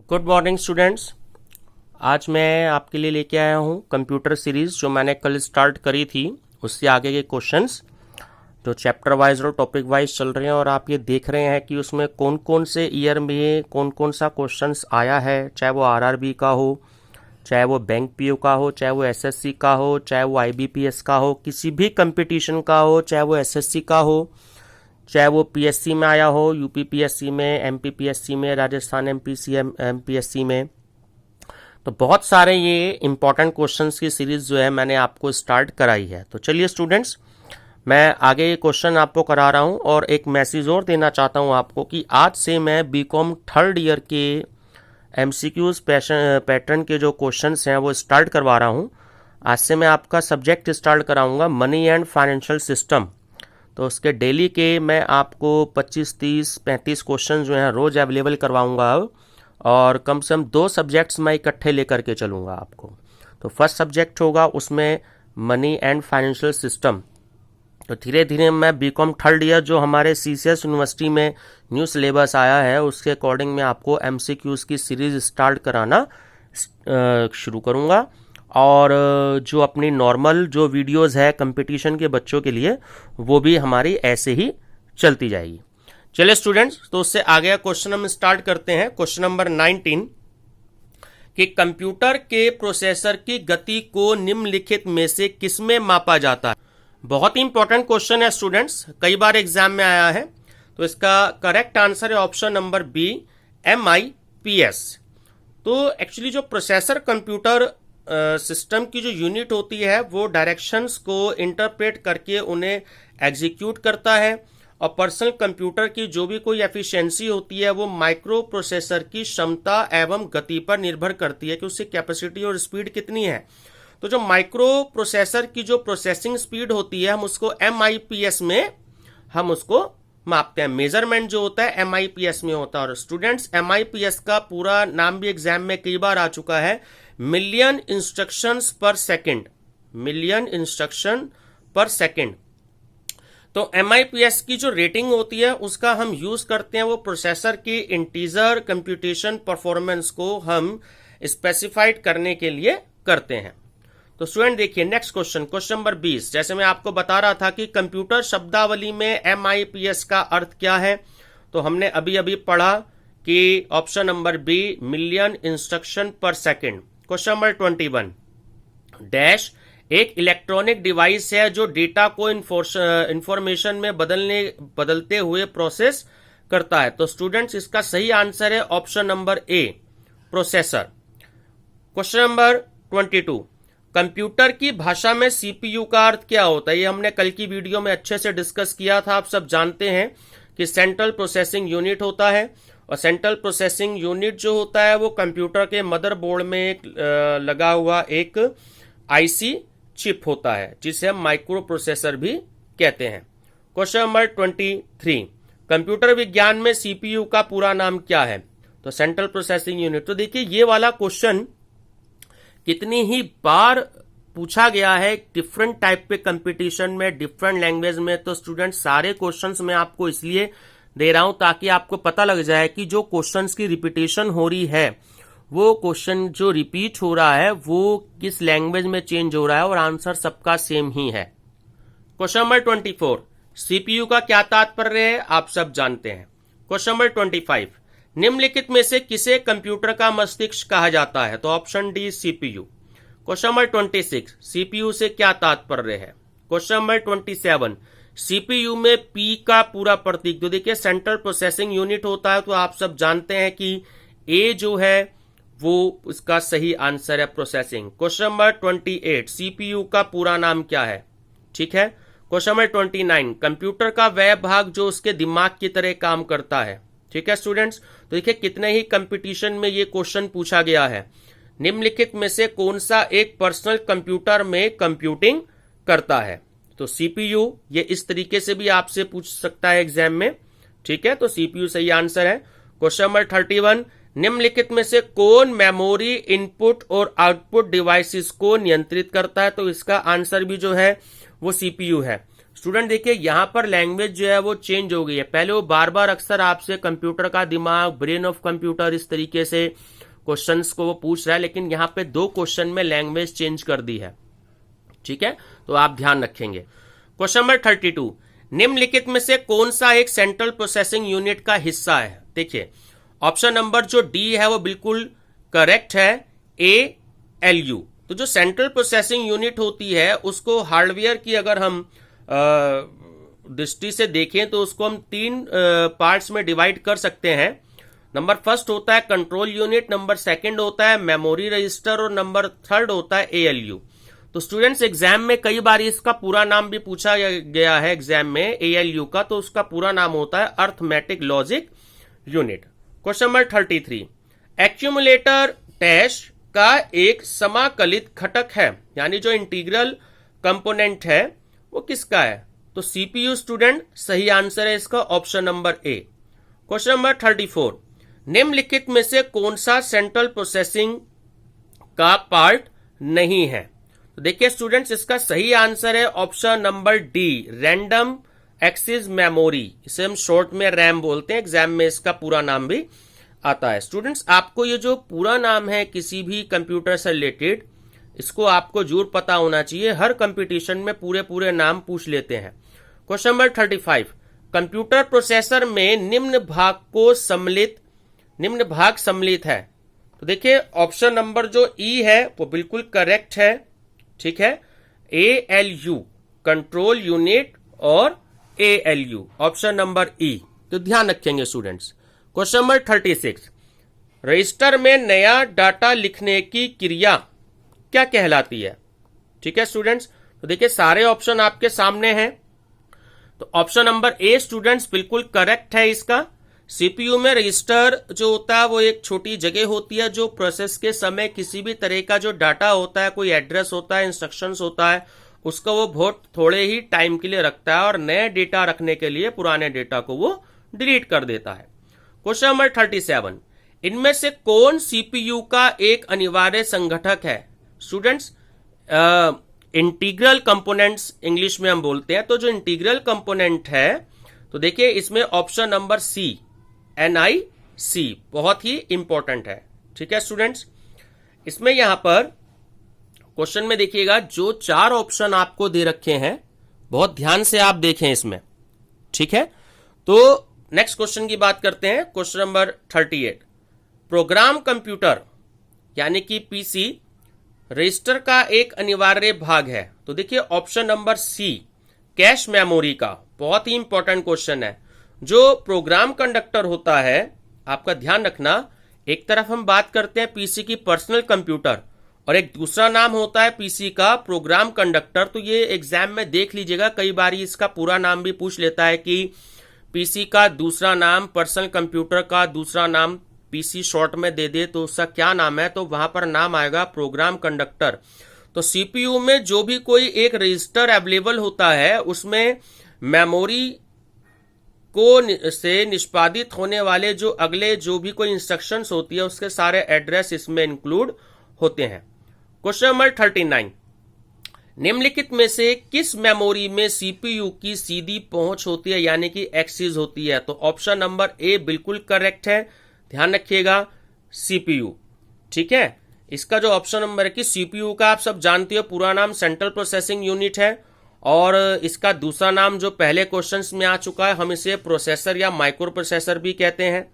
Good morning students. आज मैं आपके लिए लेके आया हूँ कंप्यूटर सीरीज़ जो मैंने कल स्टार्ट करी थी, उससे आगे के क्वेश्चंस जो चैप्टर वाइज और टॉपिक वाइज चल रहे हैं। और आप ये देख रहे हैं कि उसमें कौन कौन से ईयर में कौन कौन सा क्वेश्चंस आया है, चाहे वो आरआरबी का हो, चाहे वो बैंक पीओ का हो, चाहे वो एसएससी का हो, चाहे वो आईबीपीएस का हो, किसी भी कंपटीशन का हो, चाहे वो एसएससी का हो, चाहे वो पीएससी में आया हो, यूपी पीएससी में, एमपीपीएससी में, राजस्थान एमपीएससी में। तो बहुत सारे ये इंपॉर्टेंट क्वेश्चंस की सीरीज जो है मैंने आपको स्टार्ट कराई है। तो चलिए स्टूडेंट्स, मैं आगे ये क्वेश्चन आपको करा रहा हूँ और एक मैसेज और देना चाहता हूँ आपको कि आज से मैं बीकॉम थर्ड ईयर के एमसीक्यूज पैटर्न के जो क्वेश्चंस हैं वो स्टार्ट करवा रहा हूँ। आज से मैं आपका सब्जेक्ट स्टार्ट कराऊंगा मनी एंड फाइनेंशियल सिस्टम। तो उसके डेली के मैं आपको 25, 30, 35 क्वेश्चन जो हैं रोज़ अवेलेबल करवाऊंगा और कम से कम 2 सब्जेक्ट्स मैं इकट्ठे लेकर के चलूँगा आपको। तो फर्स्ट सब्जेक्ट होगा उसमें मनी एंड फाइनेंशियल सिस्टम। तो धीरे धीरे मैं बीकॉम थर्ड ईयर जो हमारे सीसीएस यूनिवर्सिटी में न्यू सिलेबस आया है उसके अकॉर्डिंग मैं आपको एमसीक्यूज़ की सीरीज़ स्टार्ट कराना शुरू करूँगा। और जो अपनी नॉर्मल जो वीडियोस है कंपटीशन के बच्चों के लिए वो भी हमारी ऐसे ही चलती जाएगी। चलिए स्टूडेंट्स, तो उससे आगे क्वेश्चन हम स्टार्ट करते हैं। क्वेश्चन नंबर 19 कि कंप्यूटर के प्रोसेसर की गति को निम्नलिखित में से किसमें मापा जाता है। बहुत ही इंपॉर्टेंट क्वेश्चन है स्टूडेंट्स, कई बार एग्जाम में आया है। तो इसका करेक्ट आंसर है ऑप्शन नंबर बी, MIPS। तो एक्चुअली जो प्रोसेसर कंप्यूटर सिस्टम की जो यूनिट होती है वो डायरेक्शंस को इंटरप्रेट करके उन्हें एग्जीक्यूट करता है। और पर्सनल कंप्यूटर की जो भी कोई एफिशिएंसी होती है वो माइक्रो प्रोसेसर की क्षमता एवं गति पर निर्भर करती है कि उसकी कैपेसिटी और स्पीड कितनी है। तो जो माइक्रो प्रोसेसर की जो प्रोसेसिंग स्पीड होती है हम उसको MIPS में हम उसको मापते हैं। मेजरमेंट जो होता है MIPS में होता है। और स्टूडेंट्स, MIPS का पूरा नाम भी एग्जाम में कई बार आ चुका है, मिलियन इंस्ट्रक्शंस पर second. Million instruction per second. तो MIPS की जो रेटिंग होती है उसका हम यूज करते हैं वो प्रोसेसर की इंटीजर कंप्यूटेशन परफॉर्मेंस को हम स्पेसिफाइड करने के लिए करते हैं। तो स्टूडेंट देखिए नेक्स्ट क्वेश्चन, क्वेश्चन नंबर 20। जैसे मैं आपको बता रहा था कि कंप्यूटर शब्दावली में MIPS का अर्थ क्या है, तो हमने अभी अभी पढ़ा कि option number B, million instruction per second. Question number 21 dash एक इलेक्ट्रॉनिक डिवाइस है जो डेटा को इंफॉर्मेशन में बदलते हुए प्रोसेस करता है। तो स्टूडेंट्स इसका सही आंसर है option number A, processor. Question number 22 computer की भाषा में CPU का अर्थ क्या होता है। ये हमने कल की वीडियो में अच्छे से डिस्कस किया था। आप सब जानते हैं कि सेंट्रल प्रोसेसिंग यूनिट होता है और सेंट्रल प्रोसेसिंग यूनिट जो होता है वो कंप्यूटर के मदरबोर्ड में एक लगा हुआ एक IC चिप होता है जिसे हम माइक्रो प्रोसेसर भी कहते हैं। क्वेश्चन नंबर 23 कंप्यूटर विज्ञान में CPU का पूरा नाम क्या है। तो सेंट्रल प्रोसेसिंग यूनिट। तो देखिए ये वाला क्वेश्चन कितनी ही बार पूछा गया है डिफरेंट टाइप पे कंपटीशन में, डिफरेंट लैंग्वेज में। तो स्टूडेंट सारे क्वेश्चंस मैं आपको इसलिए दे रहा हूं ताकि आपको पता लग जाए कि जो क्वेश्चंस की रिपीटेशन हो रही है वो क्वेश्चन जो रिपीट हो रहा है वो किस लैंग्वेज में चेंज हो रहा है और आंसर सबका सेम ही है। क्वेश्चन नंबर 24 CPU का क्या तात्पर्य है, आप सब जानते हैं। क्वेश्चन नंबर 25 निम्नलिखित में से किसे कंप्यूटर का मस्तिष्क कहा जाता है। तो option D, CPU। Question number 26 CPU से क्या तात्पर्य है। क्वेश्चन नंबर 27 CPU में P का पूरा प्रतीक। तो देखिए सेंट्रल प्रोसेसिंग यूनिट होता है तो आप सब जानते हैं कि A जो है वो उसका सही आंसर है, प्रोसेसिंग। क्वेश्चन नंबर 28 CPU का पूरा नाम क्या है, ठीक है। क्वेश्चन नंबर 29 कंप्यूटर का वह भाग जो उसके दिमाग की तरह काम करता है, ठीक है स्टूडेंट्स। तो देखिए कितने ही कंपटीशन में ये क्वेश्चन पूछा गया है, निम्नलिखित में से कौन सा एक पर्सनल कंप्यूटर में कंप्यूटिंग करता है। तो CPU ये इस तरीके से भी आपसे पूछ सकता है एग्जाम में, ठीक है। तो CPU सही आंसर है। क्वेश्चन नंबर 31 निम्नलिखित में से कौन मेमोरी इनपुट और आउटपुट डिवाइसेस को नियंत्रित करता है। तो इसका आंसर भी जो है वो CPU है। स्टूडेंट देखिए यहां पर लैंग्वेज जो है वो चेंज हो गई है। पहले वो बार बार अक्सर आपसे कंप्यूटर का दिमाग, ब्रेन ऑफ कंप्यूटर, इस तरीके से क्वेश्चंस को वो पूछ रहा है, लेकिन यहां पे 2 क्वेश्चन में लैंग्वेज चेंज कर दी है। ठीक है, तो आप ध्यान रखेंगे। क्वेश्चन नंबर 32, निम्नलिखित में से कौन सा एक सेंट्रल प्रोसेसिंग यूनिट का हिस्सा है? देखिए ऑप्शन नंबर जो डी है वो बिल्कुल करेक्ट है, ALU। तो जो सेंट्रल प्रोसेसिंग यूनिट होती है उसको हार्डवेयर की अगर हम दृष्टि से देखें तो उसको हम 3 पार्ट्स में डिवाइड कर सकते हैं। नंबर फर्स्ट होता है कंट्रोल यूनिट, नंबर सेकंड होता है मेमोरी रजिस्टर और नंबर थर्ड होता है ALU। तो स्टूडेंट्स एग्जाम में कई बार इसका पूरा नाम भी पूछा गया है एग्जाम में ALU का, तो उसका पूरा नाम होता है arithmetic logic unit. Question number 33, accumulator dash का एक समाकलित घटक है, यानी जो इंटीग्रल कंपोनेंट है वो किसका है? तो CPU स्टूडेंट सही आंसर है इसका option number A. Question number 34, निम्नलिखित में से कौन सा सेंट्रल प्रोसेसिंग का पार्ट नहीं है? तो देखिए स्टूडेंट्स इसका सही आंसर है option number D, random access memory. इसे हम शॉर्ट में रैम बोलते हैं, एग्जाम में इसका पूरा नाम भी आता है। स्टूडेंट्स आपको ये जो पूरा नाम है किसी भी कंप्यूटर से रिलेटेड, इसको आपको जरूर पता होना चाहिए। हर कंपटीशन में पूरे पूरे नाम पूछ लेते हैं। क्वेश्चन नंबर 35, कंप्यूटर प्रोसेसर में निम्न भाग सम्मिलित है। तो देखिए ऑप्शन नंबर जो ई है वो बिल्कुल करेक्ट है। ठीक है, ALU कंट्रोल यूनिट और ALU ऑप्शन नंबर ई, तो ध्यान रखेंगे स्टूडेंट्स। क्वेश्चन नंबर 36, रजिस्टर में नया डाटा लिखने की क्रिया क्या कहलाती है? ठीक है स्टूडेंट्स, तो देखिए सारे ऑप्शन आपके सामने हैं। तो ऑप्शन नंबर ए स्टूडेंट्स बिल्कुल करेक्ट है इसका। CPU में रजिस्टर जो होता है वो एक छोटी जगह होती है जो प्रोसेस के समय किसी भी तरह का जो डाटा होता है, कोई एड्रेस होता है, इंस्ट्रक्शंस होता है, उसका वो बहुत थोड़े ही टाइम के लिए रखता है और नए डेटा रखने के लिए पुराने डेटा को वो डिलीट कर देता है। क्वेश्चन नंबर 37, इनमें से कौन CPU का एक अनिवार्य संगठक है? स्टूडेंट्स इंटीग्रल कंपोनेंट्स इंग्लिश में हम बोलते हैं। तो जो इंटीग्रल कंपोनेंट है, तो देखिए इसमें ऑप्शन नंबर सी, NIC बहुत ही इंपॉर्टेंट है। ठीक है स्टूडेंट्स, इसमें यहां पर क्वेश्चन में देखिएगा जो 4 ऑप्शन आपको दे रखे हैं, बहुत ध्यान से आप देखें इसमें। ठीक है, तो नेक्स्ट क्वेश्चन की बात करते हैं। क्वेश्चन नंबर 38, प्रोग्राम कंप्यूटर यानी कि PC रजिस्टर का एक अनिवार्य भाग है। तो देखिए option number C, cache memory का, बहुत ही इंपॉर्टेंट क्वेश्चन है। जो प्रोग्राम कंडक्टर होता है, आपका ध्यान रखना, एक तरफ हम बात करते हैं PC की पर्सनल कंप्यूटर और एक दूसरा नाम होता है PC का प्रोग्राम कंडक्टर। तो ये एग्जाम में देख लीजिएगा, कई बार इसका पूरा नाम भी पूछ लेता है कि PC का दूसरा नाम, पर्सनल कंप्यूटर का दूसरा नाम PC शॉर्ट में दे दे तो उसका क्या नाम है, तो वहां पर नाम आएगा प्रोग्राम कंडक्टर। तो CPU में जो भी कोई एक रजिस्टर अवेलेबल होता है उसमें मेमोरी को से निष्पादित होने वाले जो अगले जो भी कोई इंस्ट्रक्शंस होती है उसके सारे एड्रेस इसमें इंक्लूड होते हैं। क्वेश्चन नंबर 39, निम्नलिखित में से किस मेमोरी में CPU की सीधी पहुंच होती है यानी कि एक्सेस होती है? तो ऑप्शन नंबर ए बिल्कुल करेक्ट है, ध्यान रखिएगा CPU। ठीक है, इसका जो ऑप्शन नंबर है कि CPU का आप सब जानते हो पूरा नाम सेंट्रल प्रोसेसिंग यूनिट है और इसका दूसरा नाम जो पहले क्वेश्चंस में आ चुका है, हम इसे प्रोसेसर या माइक्रो प्रोसेसर भी कहते हैं।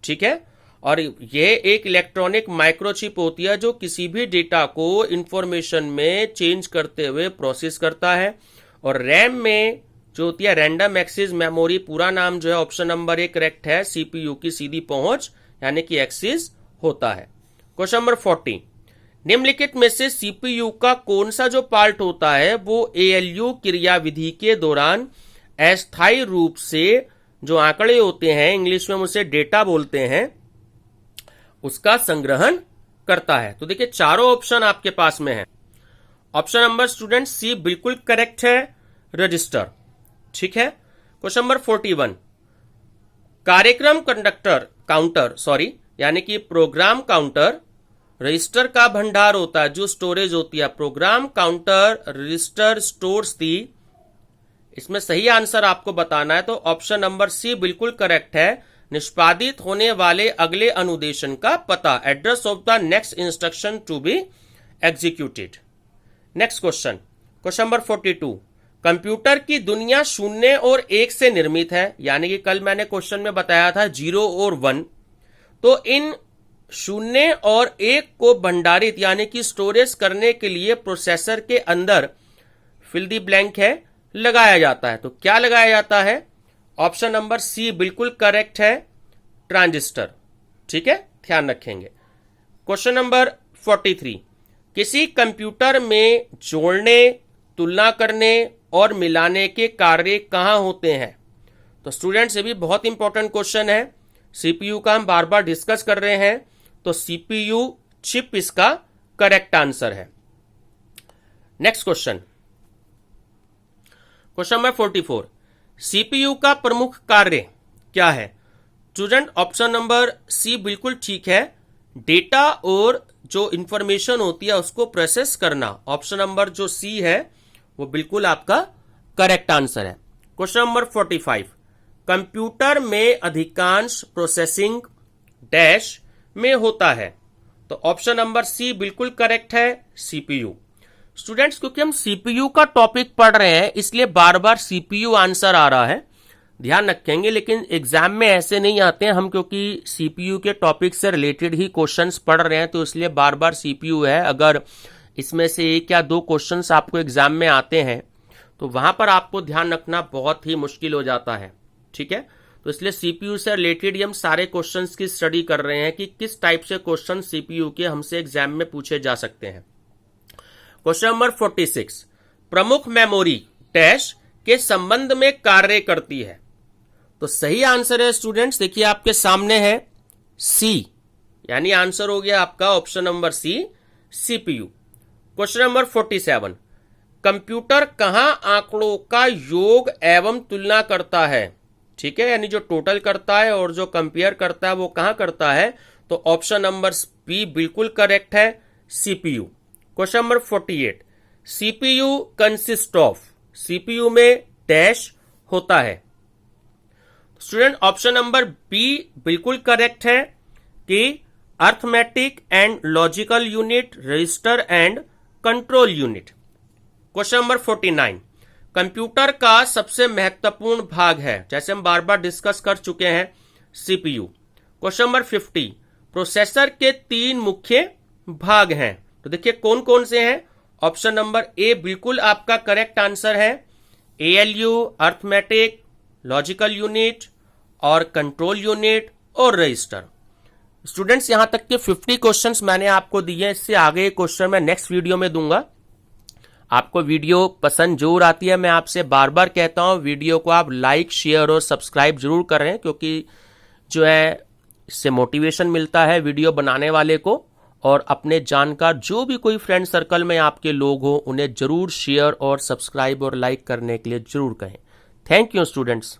ठीक है, और यह एक इलेक्ट्रॉनिक माइक्रोचिप होती है जो किसी भी डेटा को इंफॉर्मेशन में चेंज करते हुए प्रोसेस करता है। और रैम में जो होती है रैंडम एक्सेस मेमोरी, पूरा नाम जो है ऑप्शन नंबर ए करेक्ट है, CPU की सीधी पहुंच यानी कि एक्सेस होता है। क्वेश्चन नंबर 40, निम्नलिखित में से CPU का कौन सा जो पार्ट होता है वो ALU क्रियाविधि के दौरान अस्थायी रूप से जो आंकड़े होते हैं, इंग्लिश में हम उसे डेटा बोलते हैं, उसका संग्रहण करता है? तो देखिए चारों ऑप्शन आपके पास में है। ऑप्शन नंबर स्टूडेंट सी बिल्कुल करेक्ट है, रजिस्टर। ठीक है, क्वेश्चन नंबर 41, कार्यक्रम काउंटर यानी कि प्रोग्राम काउंटर रजिस्टर का भंडार होता है, जो स्टोरेज होती है। प्रोग्राम काउंटर रजिस्टर स्टोर्स दी इसमें सही आंसर आपको बताना है, तो ऑप्शन नंबर सी बिल्कुल करेक्ट है। निष्पादित होने वाले अगले अनुदेशन का पता, address of the next instruction to be executed. Next question, question number 42। Computer की दुनिया शून्य और एक से निर्मित है, यानी कि कल मैंने क्वेश्चन में बताया था 0 और 1, तो इन शून्य और एक को भंडारित यानी कि स्टोरेज करने के लिए प्रोसेसर के अंदर फिल दी ब्लैंक है लगाया जाता है। तो क्या लगाया जाता है? ऑप्शन नंबर सी बिल्कुल करेक्ट है, ट्रांजिस्टर। ठीक है, ध्यान रखेंगे। Question number 43। किसी कंप्यूटर में जोड़ने, तुलना करने और मिलाने के कार्य कहां होते हैं? तो स्टूडेंट्स, ये भी बहुत इंपॉर्टेंट क्वेश्चन है। सीपीयू का हम बार बार डिस्कस कर रहे हैं, तो सीपीयू चिप इसका करेक्ट आंसर है। Next question, question number 44। CPU का प्रमुख कार्य क्या है? स्टूडेंट, ऑप्शन नंबर सी बिल्कुल ठीक है, डेटा और जो इंफॉर्मेशन होती है उसको प्रोसेस करना। ऑप्शन नंबर जो सी है वो बिल्कुल आपका करेक्ट आंसर है। Question number 45। कंप्यूटर में अधिकांश प्रोसेसिंग डैश में होता है, तो ऑप्शन नंबर सी बिल्कुल करेक्ट है, सीपीयू। स्टूडेंट्स, क्योंकि हम सीपीयू का टॉपिक पढ़ रहे हैं इसलिए बार बार सीपीयू आंसर आ रहा है, ध्यान रखेंगे। लेकिन एग्जाम में ऐसे नहीं आते हैं हम, क्योंकि सीपीयू के टॉपिक से रिलेटेड ही क्वेश्चंस पढ़ रहे हैं, तो इसलिए बार बार सीपीयू है। अगर इसमें से एक या दो क्वेश्चंस आपको एग्जाम में आते हैं तो वहां पर आपको ध्यान रखना बहुत ही मुश्किल हो जाता है। ठीक है, तो इसलिए सीपीयू से रिलेटेड हम सारे क्वेश्चंस की स्टडी कर रहे हैं कि किस टाइप से क्वेश्चन सीपीयू के हमसे एग्जाम में पूछे जा सकते हैं। Question number 46। प्रमुख मेमोरी डैश के संबंध में कार्य करती है, तो सही आंसर है स्टूडेंट्स, देखिए आपके सामने है सी, यानी आंसर हो गया आपका option number C, CPU. Question number 47। Computer कहां आंकड़ों का योग एवं तुलना करता है? ठीक है, यानी जो टोटल करता है और जो कंपेयर करता है वो कहां करता है? तो ऑप्शन नंबर बी बिल्कुल करेक्ट है, CPU. Question number 48। CPU consist of, CPU में डैश होता है। स्टूडेंट, ऑप्शन नंबर बी बिल्कुल करेक्ट है कि arithmetic and logical unit, register and control unit. Question number 49। Computer का सबसे महत्वपूर्ण भाग है, जैसे हम बार बार डिस्कस कर चुके हैं, सीपीयू। Question number 50। प्रोसेसर के 3 मुख्य भाग हैं, तो देखिए कौन कौन से हैं? ऑप्शन नंबर ए बिल्कुल आपका करेक्ट आंसर है, एएलयू, अर्थमेटिक, लॉजिकल यूनिट और कंट्रोल यूनिट और रजिस्टर। स्टूडेंट्स, यहां तक के 50 क्वेश्चंस मैंने आपको दिए, इससे आगे क्वेश्चन मैं नेक्स्ट वीडियो में दूंगा। आपको वीडियो पसंद जरूर आती है, मैं आपसे बार बार कहता हूं वीडियो को आप लाइक, शेयर और सब्सक्राइब जरूर करें, क्योंकि जो है इससे मोटिवेशन मिलता है वीडियो बनाने वाले को। और अपने जानकार जो भी कोई फ्रेंड सर्कल में आपके लोग हो उन्हें जरूर शेयर और सब्सक्राइब और लाइक करने के लिए जरूर कहें। Thank you students.